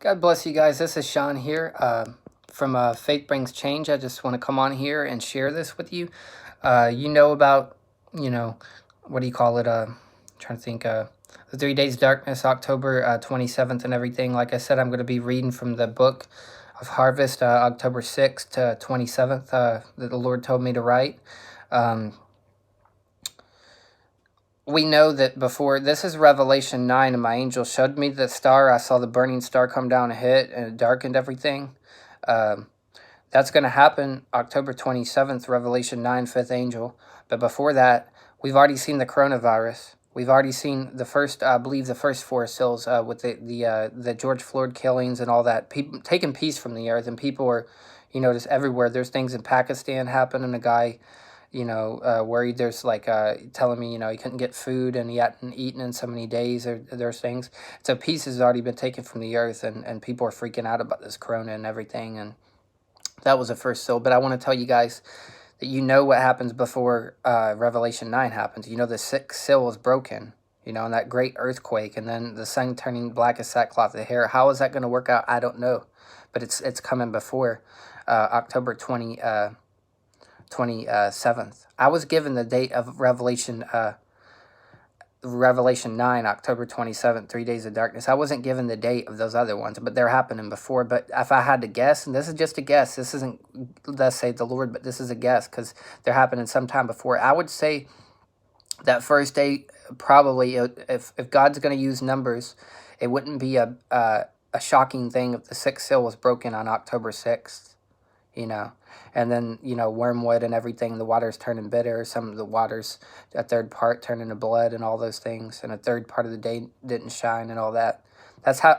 God bless you guys. This is Sean here from Faith Brings Change. I just want to come on here and share this with you. You know about, you know, what do you call it? Trying to think. The 3 Days Darkness, October 27th, and everything. Like I said, I'm going to be reading from the book of Harvest, October 6th to 27th, that the Lord told me to write. We know that before this is Revelation 9, and my angel showed me the star. I saw the burning star come down and hit, and it darkened everything. Um, that's going to happen October 27th, Revelation 9, fifth angel. But before that, we've already seen the coronavirus. We've already seen the first, I believe, the first four seals with the George Floyd killings and all that. People taking peace from the earth, and people are, just everywhere. There's things in Pakistan happening. A guy worried. There's telling me, he couldn't get food and he hadn't eaten in so many days. There's things. So peace has already been taken from the earth, and people are freaking out about this corona and everything. And that was the first seal. But I want to tell you guys that what happens before Revelation 9 happens. The sixth seal is broken, and that great earthquake, and then the sun turning black as sackcloth of hair. How is that going to work out? I don't know. But it's coming before October 27th. I was given the date of Revelation 9, October 27th, 3 Days of Darkness. I wasn't given the date of those other ones, but they're happening before. But if I had to guess, and this is just a guess, this isn't, thus say the Lord, but this is a guess because they're happening sometime before. I would say that first day, probably, if God's going to use numbers, it wouldn't be a shocking thing if the sixth seal was broken on October 6th. And then, wormwood and everything, the water's turning bitter, some of the water's, a third part turning to blood and all those things, and a third part of the day didn't shine and all that.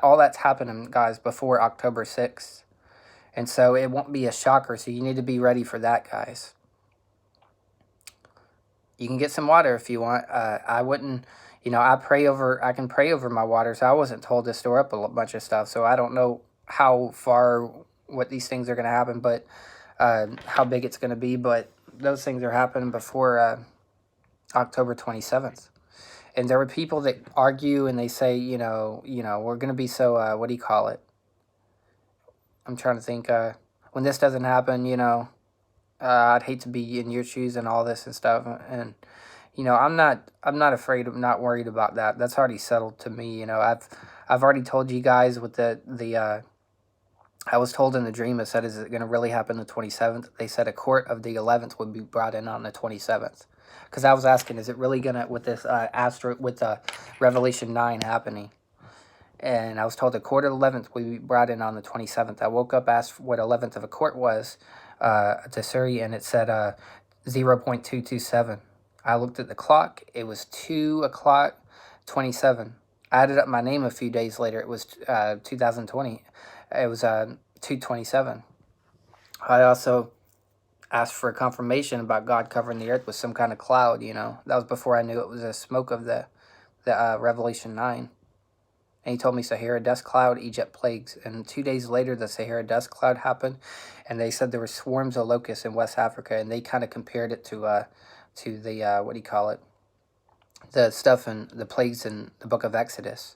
All that's happening, guys, before October 6th. And so it won't be a shocker, so you need to be ready for that, guys. You can get some water if you want. I wouldn't, I can pray over my water, so I wasn't told to store up a bunch of stuff, so I don't know how far, what these things are going to happen, but how big it's going to be, but those things are happening before October 27th. And there were people that argue and they say, we're going to be so, what do you call it? I'm trying to think, when this doesn't happen, I'd hate to be in your shoes and all this and stuff. And, I'm not afraid of, not worried about that. That's already settled to me. I've already told you guys with I was told in the dream, it said, is it going to really happen the 27th? They said a court of the 11th would be brought in on the 27th. Because I was asking, is it really going to, with this Revelation 9 happening? And I was told the court of the 11th would be brought in on the 27th. I woke up, asked what 11th of a court was to Surrey, and it said 0.227. I looked at the clock. It was 2 o'clock 27. I added up my name a few days later. It was 2020. It was 227. I also asked for a confirmation about God covering the earth with some kind of cloud, That was before I knew it was a smoke of the Revelation 9. And he told me Sahara dust cloud, Egypt plagues. And 2 days later, the Sahara dust cloud happened. And they said there were swarms of locusts in West Africa. And they kind of compared it to the, what do you call it? The stuff and the plagues in the book of Exodus.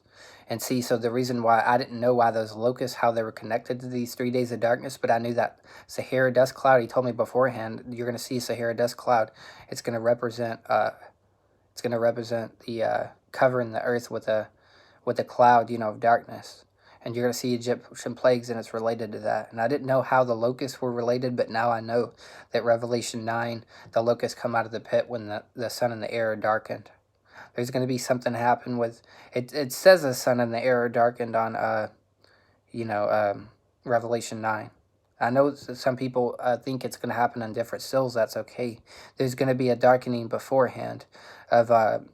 And see, so the reason why I didn't know why those locusts, how they were connected to these 3 days of darkness, but I knew that Sahara dust cloud, he told me beforehand, you're going to see Sahara dust cloud. It's going to represent the covering the earth with a cloud, of darkness. And you're going to see Egyptian plagues, and it's related to that. And I didn't know how the locusts were related, but now I know that Revelation 9, the locusts come out of the pit when the sun and the air are darkened. There's going to be something happen with it. It says the sun and the air are darkened on, Revelation 9. I know some people think it's going to happen on different seals. That's okay. There's going to be a darkening beforehand of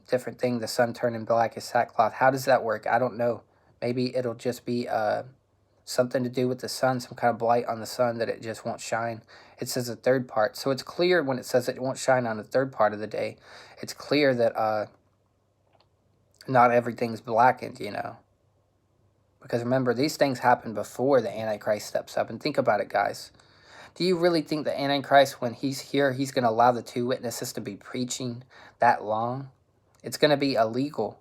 different thing. The sun turning black as sackcloth. How does that work? I don't know. Maybe it'll just be something to do with the sun, some kind of blight on the sun that it just won't shine. It says a third part. So it's clear when it says it won't shine on the third part of the day. It's clear that not everything's blackened, Because remember, these things happen before the Antichrist steps up. And think about it, guys. Do you really think the Antichrist, when he's here, he's going to allow the two witnesses to be preaching that long? It's going to be illegal.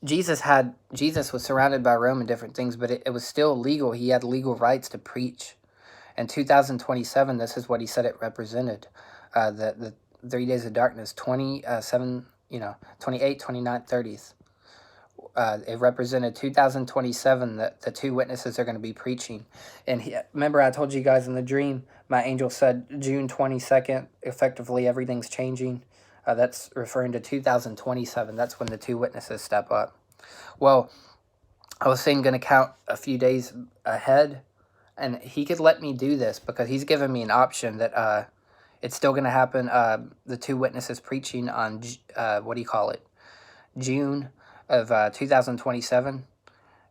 Jesus was surrounded by Rome and different things, but it was still legal. He had legal rights to preach. In 2027, this is what he said it represented. The 3 days of darkness, 27, 28, 29, 30th. It represented 2027 that the two witnesses are going to be preaching. And remember, I told you guys in the dream, my angel said June 22nd, effectively everything's changing. That's referring to 2027. That's when the two witnesses step up. Well, I was saying going to count a few days ahead, and he could let me do this because he's given me an option that it's still going to happen. The two witnesses preaching on, June of 2027.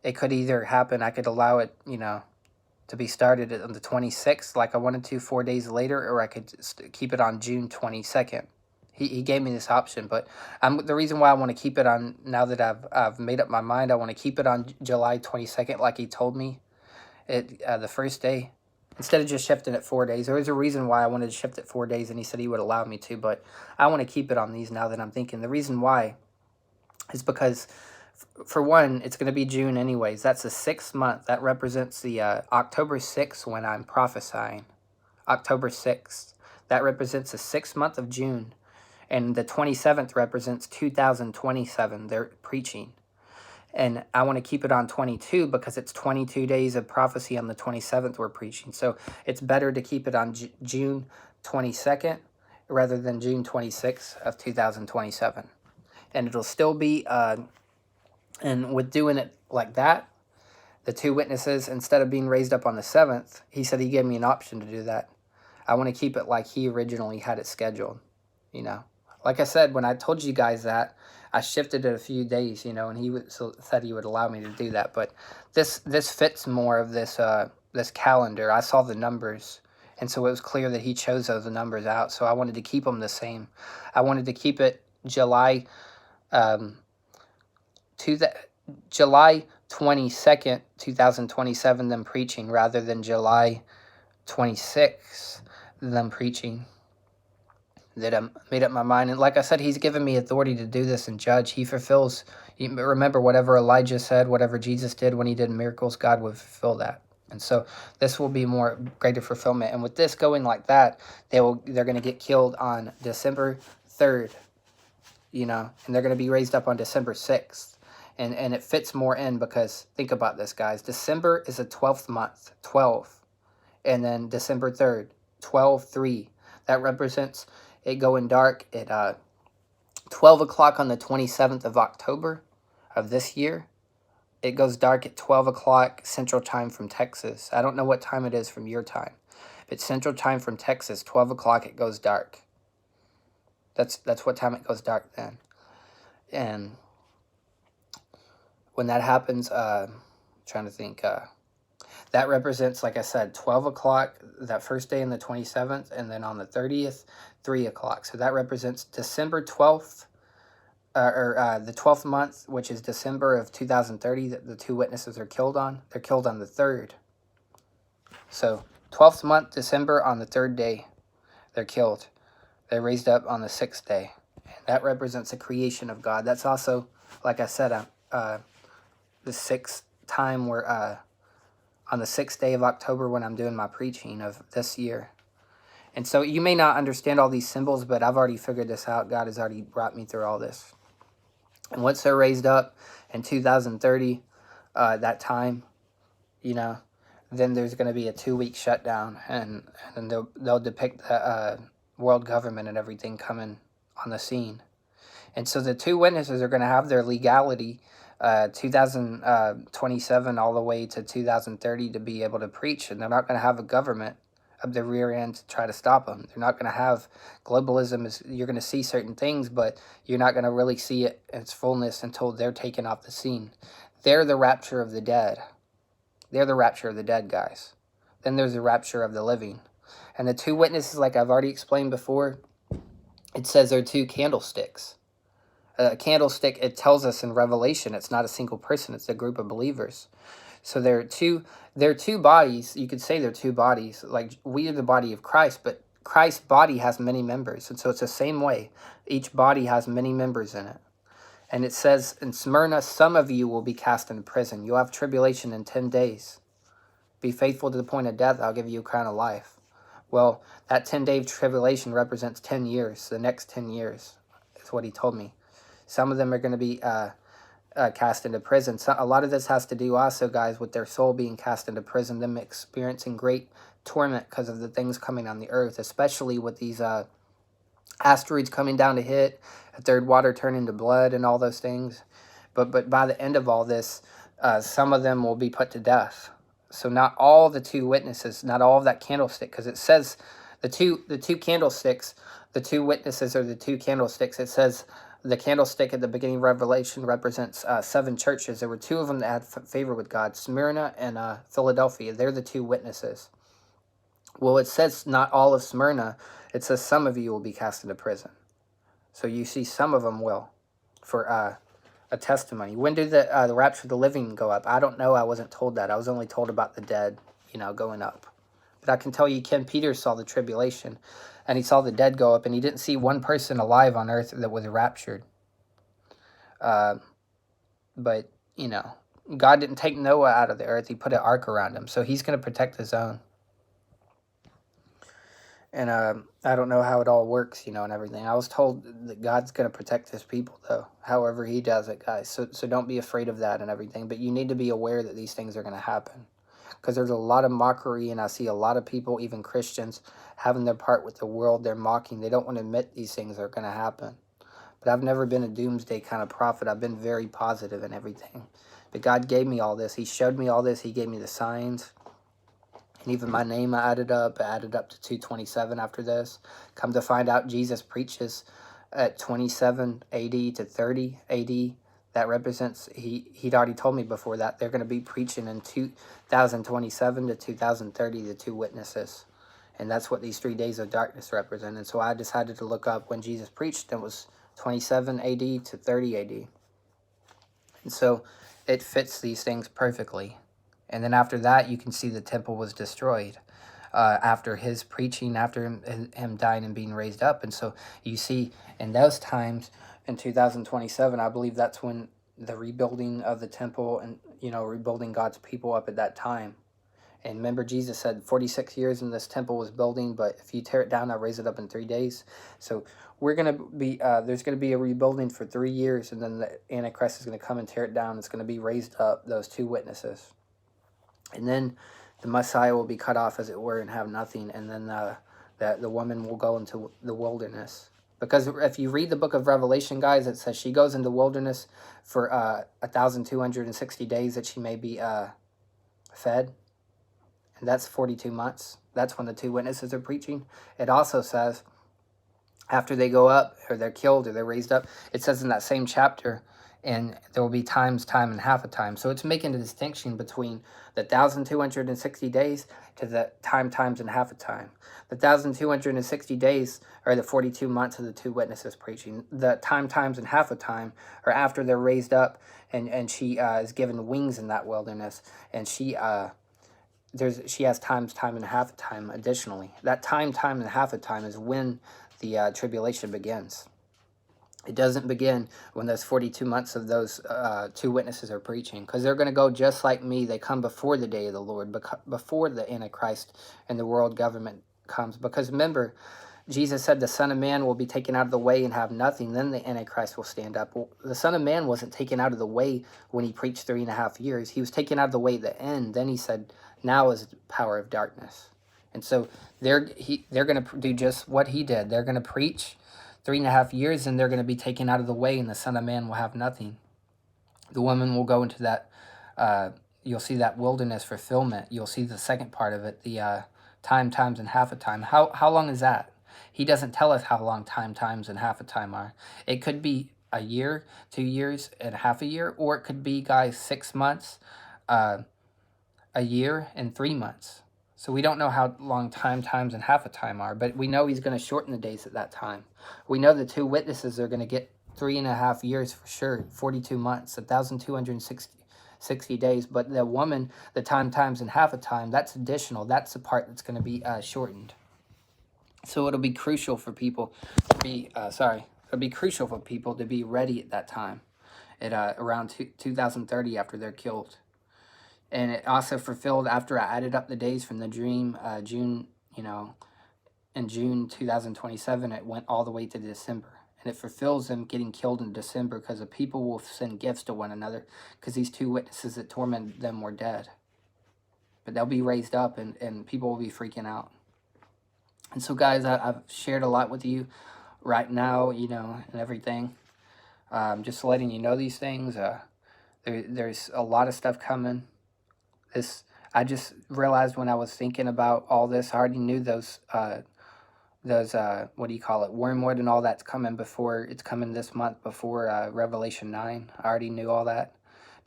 It could either happen, I could allow it, to be started on the 26th, like I wanted to 4 days later, or I could keep it on June 22nd. He gave me this option, but the reason why I want to keep it on, now that I've made up my mind, I want to keep it on July 22nd, like he told me, the first day, instead of just shifting it 4 days. There was a reason why I wanted to shift it 4 days, and he said he would allow me to, but I want to keep it on these now that I'm thinking. The reason why is because, for one, it's going to be June anyways. That's the 6th month. That represents the October 6th when I'm prophesying. October 6th. That represents the 6th month of June. And the 27th represents 2027. They're preaching. And I want to keep it on 22 because it's 22 days of prophecy on the 27th we're preaching. So it's better to keep it on June 22nd rather than June 26th of 2027. And it'll still be, and with doing it like that, the two witnesses, instead of being raised up on the 7th, he said he gave me an option to do that. I want to keep it like he originally had it scheduled, Like I said, when I told you guys that, I shifted it a few days, and he said he would allow me to do that. But this fits more of this calendar. I saw the numbers, and so it was clear that he chose those numbers out. So I wanted to keep them the same. I wanted to keep it July 22nd, 2027, them preaching, rather than July 26th, them preaching. That I made up my mind. And like I said, he's given me authority to do this and judge. He fulfills, remember, whatever Elijah said, whatever Jesus did when he did miracles, God would fulfill that. And so this will be more greater fulfillment. And with this going like that, they're going to get killed on December 3rd, and they're going to be raised up on December 6th. And it fits more in because, think about this, guys. December is a 12th month, 12. And then December 3rd, 12-3. That represents it going dark at 12 o'clock on the 27th of October of this year. It goes dark at 12 o'clock Central Time from Texas. I don't know what time it is from your time. If it's Central Time from Texas, 12 o'clock it goes dark. That's what time it goes dark then. And when that happens, trying to think, that represents, like I said, 12 o'clock that first day in the 27th, and then on the 30th, 3 o'clock. So that represents December 12th, the 12th month, which is December of 2030, that the two witnesses are killed on. They're killed on the 3rd. So 12th month, December, on the 3rd day, they're killed. They're raised up on the 6th day. And that represents the creation of God. That's also, like I said, the 6th time where, on the 6th day of October when I'm doing my preaching of this year. And so you may not understand all these symbols, but I've already figured this out. God has already brought me through all this. And once they're raised up in 2030, that time, then there's going to be a 2-week shutdown, and they'll depict the world government and everything coming on the scene. And so the two witnesses are going to have their legality 2027 all the way to 2030 to be able to preach, and they're not going to have a government up the rear end to try to stop them. They're not going to have globalism. You're going to see certain things, but you're not going to really see it in its fullness until they're taken off the scene. They're the rapture of the dead. They're the rapture of the dead, guys. Then there's the rapture of the living. And the two witnesses, like I've already explained before, it says they're two candlesticks. A candlestick, it tells us in Revelation, it's not a single person, it's a group of believers. So they're two bodies. You could say they're two bodies. Like, we are the body of Christ, but Christ's body has many members. And so it's the same way. Each body has many members in it. And it says in Smyrna, some of you will be cast into prison. You'll have tribulation in 10 days. Be faithful to the point of death, I'll give you a crown of life. Well, that 10-day tribulation represents 10 years. The next 10 years is what he told me. Some of them are going to be cast into prison. So a lot of this has to do also, guys, with their soul being cast into prison, them experiencing great torment because of the things coming on the earth, especially with these asteroids coming down to hit, a third water turning to blood and all those things. But by the end of all this, some of them will be put to death. So not all the two witnesses, not all of that candlestick, because it says the two candlesticks, the two witnesses are the two candlesticks. It says the candlestick at the beginning of Revelation represents 7 churches. There were 2 of them that had favor with God, Smyrna and Philadelphia. They're the 2 witnesses. Well, it says not all of Smyrna. It says some of you will be cast into prison. So you see some of them will for a testimony. When did the rapture of the living go up? I don't know. I wasn't told that. I was only told about the dead, going up. But I can tell you, Ken Peters saw the tribulation, and he saw the dead go up, and he didn't see one person alive on earth that was raptured. But, God didn't take Noah out of the earth. He put an ark around him, so he's going to protect his own. And I don't know how it all works, and everything. I was told that God's going to protect his people, though, however he does it, guys. So don't be afraid of that and everything. But you need to be aware that these things are going to happen. Because there's a lot of mockery, and I see a lot of people, even Christians, having their part with the world. They're mocking. They don't want to admit these things are going to happen. But I've never been a doomsday kind of prophet. I've been very positive and everything. But God gave me all this. He showed me all this. He gave me the signs. And even my name I added up to 227 after this. Come to find out, Jesus preaches at 27 AD to 30 AD. That represents, he'd already told me before that, they're going to be preaching in 2027 to 2030, the 2 witnesses. And that's what these 3 days of darkness represent. And so I decided to look up when Jesus preached. It was 27 AD to 30 AD. And so it fits these things perfectly. And then after that, you can see the temple was destroyed after his preaching, after him dying and being raised up. And so you see in those times, in 2027, I believe that's when the rebuilding of the temple and, rebuilding God's people up at that time. And remember, Jesus said 46 years in this temple was building, but if you tear it down, I'll raise it up in 3 days. So we're going to be, there's going to be a rebuilding for 3 years, and then the Antichrist is going to come and tear it down. It's going to be raised up, those 2 witnesses. And then the Messiah will be cut off, as it were, and have nothing. And then the woman will go into the wilderness. Because if you read the book of Revelation, guys, it says she goes into the wilderness for 1,260 days that she may be fed. And that's 42 months. That's when the 2 witnesses are preaching. It also says after they go up, or they're killed, or they're raised up, it says in that same chapter, and there will be times, time, and half a time. So it's making a distinction between the 1,260 days to the time, times, and half a time. The 1,260 days are the 42 months of the 2 witnesses preaching. The time, times, and half a time are after they're raised up, and she is given wings in that wilderness, and she has time, and half a time additionally. That time, and half a time is when the tribulation begins. It doesn't begin when those 42 months of those 2 witnesses are preaching, because they're going to go just like me. They come before the day of the Lord, before the Antichrist and the world government comes. Because remember, Jesus said the Son of Man will be taken out of the way and have nothing. Then the Antichrist will stand up. Well, the Son of Man wasn't taken out of the way when he preached 3.5 years. He was taken out of the way at the end. Then he said, now is the power of darkness. And so they're going to do just what he did. They're going to preach 3.5 years, and they're going to be taken out of the way, and the Son of Man will have nothing. The woman will go into that, you'll see that wilderness fulfillment. You'll see the second part of it, the time, times, and half a time. How long is that? He doesn't tell us how long time, times, and half a time are. It could be a year, 2 years, and half a year, or it could be, guys, 6 months, a year, and 3 months. So we don't know how long time, times, and half a time are, but we know he's going to shorten the days at that time. We know the 2 witnesses are going to get 3.5 years for sure, 42 months, 1,260 days. But the woman, the time, times, and half a time, that's additional. That's the part that's going to be shortened. So it'll be crucial for people to be, it'll be crucial for people to be ready at that time. at around 2030 after they're killed. And it also fulfilled after I added up the days from the dream, June, in June 2027, it went all the way to December. And it fulfills them getting killed in December because the people will send gifts to one another because these two witnesses that tormented them were dead. But they'll be raised up and people will be freaking out. And so, guys, I've shared a lot with you right now, and everything. Just letting you know these things. There's a lot of stuff coming. I just realized when I was thinking about all this, I already knew those what do you call it, wormwood and all that's coming before, it's coming this month before Revelation 9. I already knew all that.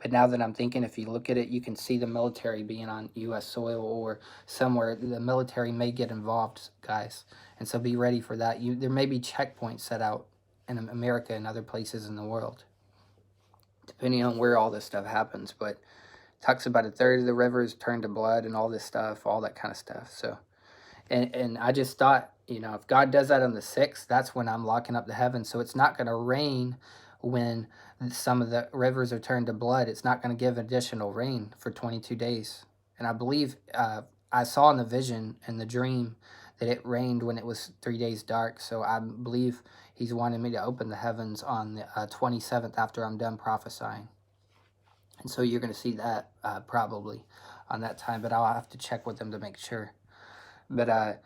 But now that I'm thinking, if you look at it, you can see the military being on U.S. soil or somewhere. The military may get involved, guys. And so be ready for that. There may be checkpoints set out in America and other places in the world, depending on where all this stuff happens. But it talks about a third of the rivers turned to blood and all this stuff, all that kind of stuff. So, and I just thought, if God does that on the 6th, that's when I'm locking up the heavens. So it's not going to rain when some of the rivers are turned to blood. It's not going to give additional rain for 22 days. And I believe I saw in the vision, in the dream, that it rained when it was 3 days dark. So I believe he's wanting me to open the heavens on the 27th after I'm done prophesying. And so you're going to see that probably on that time. But I'll have to check with them to make sure. But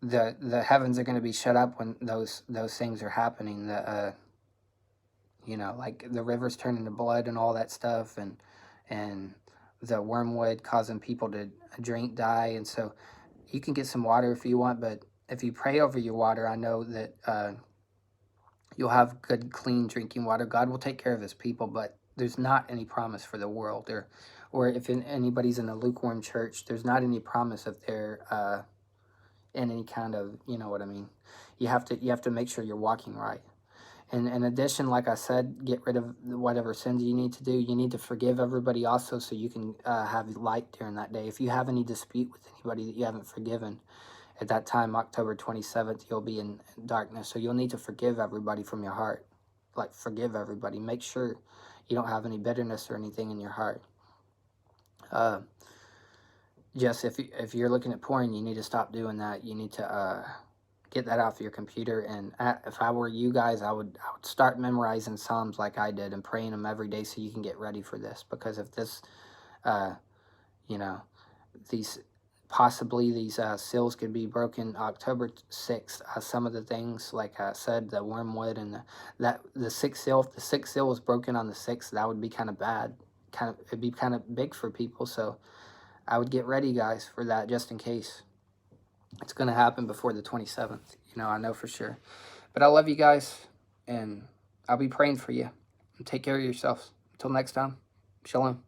the heavens are going to be shut up when those things are happening. Like the rivers turn into blood and all that stuff, and the wormwood causing people to die. And so you can get some water if you want, but if you pray over your water, I know that you'll have good, clean drinking water. God will take care of his people, but there's not any promise for the world, or if anybody's in a lukewarm church, there's not any promise if they're in any kind of, you know what I mean. You have to make sure you're walking right. And in addition, like I said, get rid of whatever sins you need to do. You need to forgive everybody also, so you can have light during that day. If you have any dispute with anybody that you haven't forgiven, at that time, October 27th, you'll be in darkness. So you'll need to forgive everybody from your heart. Like, forgive everybody. Make sure you don't have any bitterness or anything in your heart. Just if you're looking at porn, you need to stop doing that. You need to get that off your computer. And if I were you guys, I would start memorizing Psalms like I did and praying them every day so you can get ready for this. Because if this, these seals could be broken October 6th. Some of the things, like I said, the wormwood and the sixth seal. If the sixth seal was broken on the 6th, that would be kind of bad. It'd be kind of big for people. So I would get ready, guys, for that, just in case. It's going to happen before the 27th. I know for sure. But I love you guys, and I'll be praying for you. And take care of yourselves. Until next time, shalom.